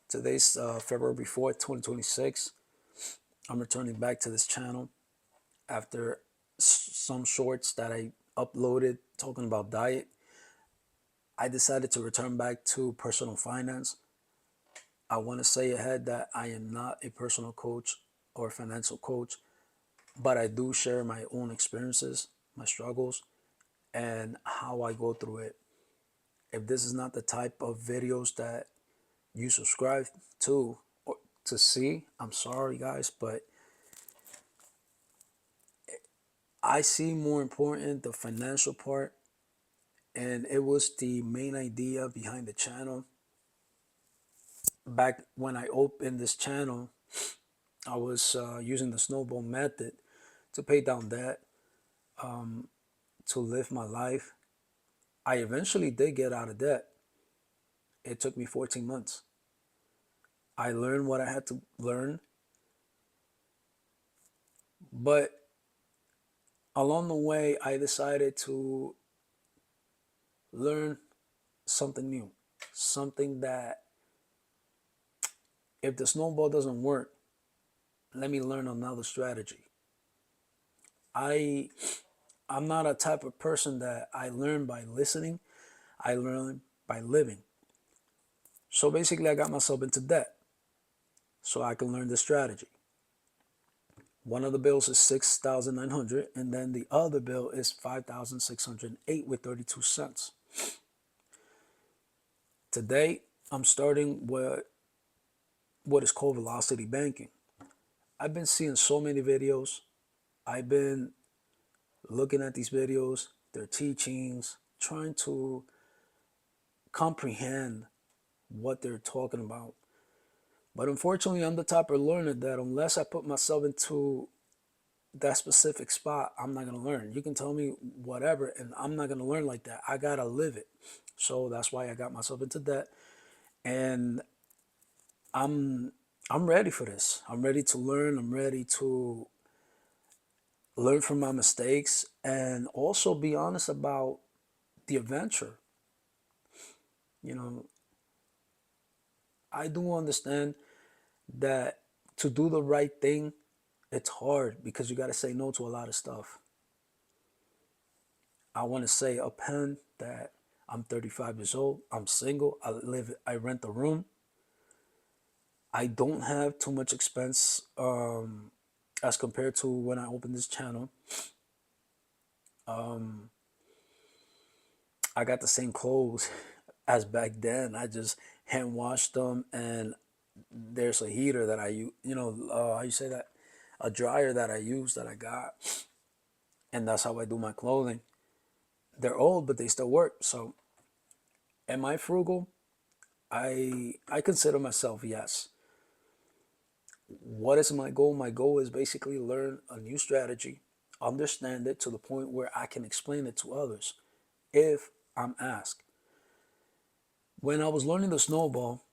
Today's February 4th, 2026. I'm returning back to this channel after some shorts that I uploaded talking about diet. I decided to return back to personal finance. I want to say ahead that I am not a personal coach or financial coach, but I do share my own experiences, my struggles, and how I go through it. If this is not the type of videos that you subscribe to or to see, I'm sorry guys, but I see more important the financial part, and it was the main idea behind the channel. Back when I opened this channel, I was using the snowball method to pay down debt, to live my life. I eventually did get out of debt. It took me 14 months. I learned what I had to learn, but along the way, I decided to learn something new, something that if the snowball doesn't work, let me learn another strategy. I I'm not a type of person that I learn by listening. I learn by living. So basically I got myself into debt so I can learn the strategy. One of the bills is 6,900 and then the other bill is 5,608 with 32 cents. Today I'm starting with what is called velocity banking. I've been seeing so many videos. I've been looking at these videos, their teachings, trying to comprehend what they're talking about. But unfortunately, I'm the type of learner that unless I put myself into that specific spot, I'm not going to learn. You can tell me whatever, and I'm not going to learn like that. I got to live it. So that's why I got myself into debt. And I'm I'm ready for this. I'm ready to learn. I'm ready to learn from my mistakes and also be honest about the adventure. You know, I do understand that to do the right thing, it's hard because you got to say no to a lot of stuff. I want to say upon that I'm 35 years old, I'm single, I rent a room. I don't have too much expense as compared to when I opened this channel. Um, I got the same clothes as back then. I just hand washed them, and there's a heater that I use. How you say that? A dryer that I use that I got, and that's how I do my clothing. They're old, but they still work. So, am I frugal? I consider myself yes. What is my goal? My goal is basically learn a new strategy, understand it to the point where I can explain it to others if I'm asked. When I was learning the snowball,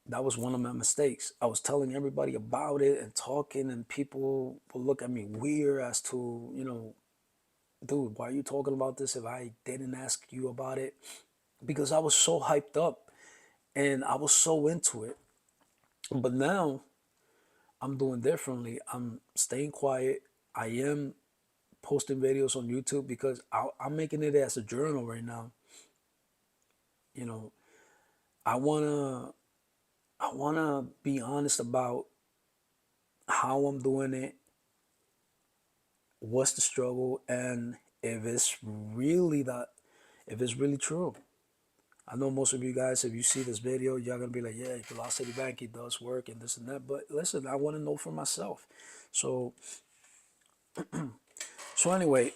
that was one of my mistakes. I was telling everybody about it and talking, and people will look at me weird as to, dude, why are you talking about this if I didn't ask you about it? Because I was so hyped up and I was so into it. But now I'm doing differently. I'm staying quiet. I am posting videos on YouTube because I'm making it as a journal right now. You know, I wanna I wanna be honest about how I'm doing it, what's the struggle, and if it's really true. I know most of you guys, if you see this video, y'all gonna be like, yeah, velocity banking does work and this and that. But listen, I want to know for myself. So anyway,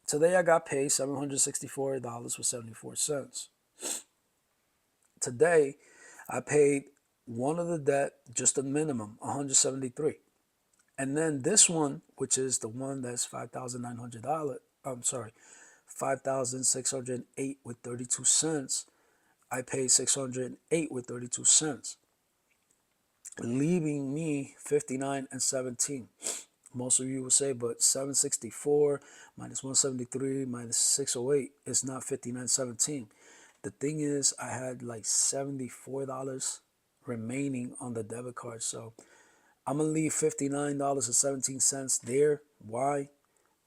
today I got paid $764 with 74 cents. Today, I paid one of the debt just a minimum, 173. And then this one, which is the one that's $5,900, I'm sorry, 5,608 with 32 cents. I paid 608 with 32 cents, leaving me 59 and 17. Most of you will say, but 764 minus 173 minus 608 is not 59.17. the thing is, I had like $74 remaining on the debit card. So I'm going to leave $59.17 there. Why?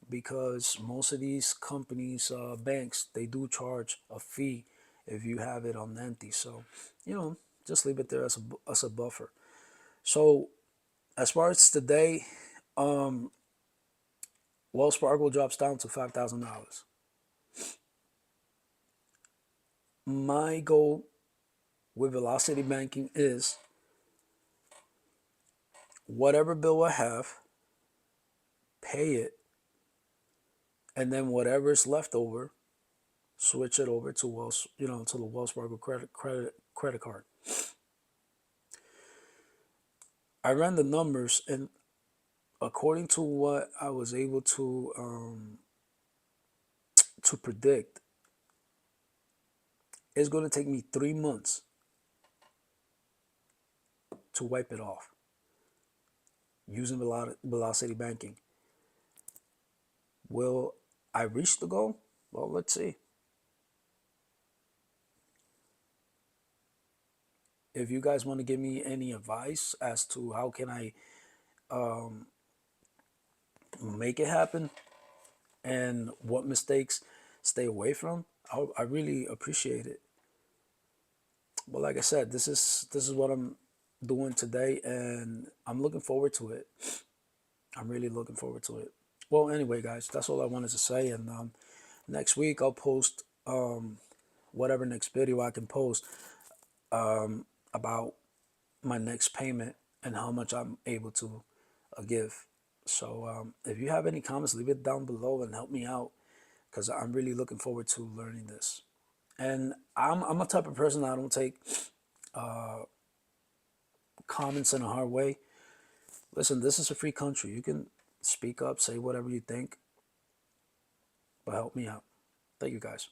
Because most of these companies, banks, they do charge a fee if you have it on empty. So, just leave it there as a buffer. So as far as today, um, Wells Fargo drops down to $5,000. My goal with Velocity Banking is whatever bill I have, pay it, and then whatever is left over, switch it over to to the Wells Fargo credit card. I ran the numbers, and according to what I was able to predict, it's going to take me 3 months to wipe it off using Velocity Banking. Will I reach the goal? Well, let's see. If you guys want to give me any advice as to how can I make it happen and what mistakes stay away from, I really appreciate it. But like I said, this is what I'm doing today, and I'm looking forward to it. I'm really looking forward to it. Well, anyway, guys, that's all I wanted to say. And next week I'll post whatever next video I can post about my next payment and how much I'm able to give. So if you have any comments, leave it down below and help me out, because I'm really looking forward to learning this. And I'm a type of person, I don't take comments in a hard way. Listen, this is a free country. You can speak up, say whatever you think, but help me out. Thank you, guys.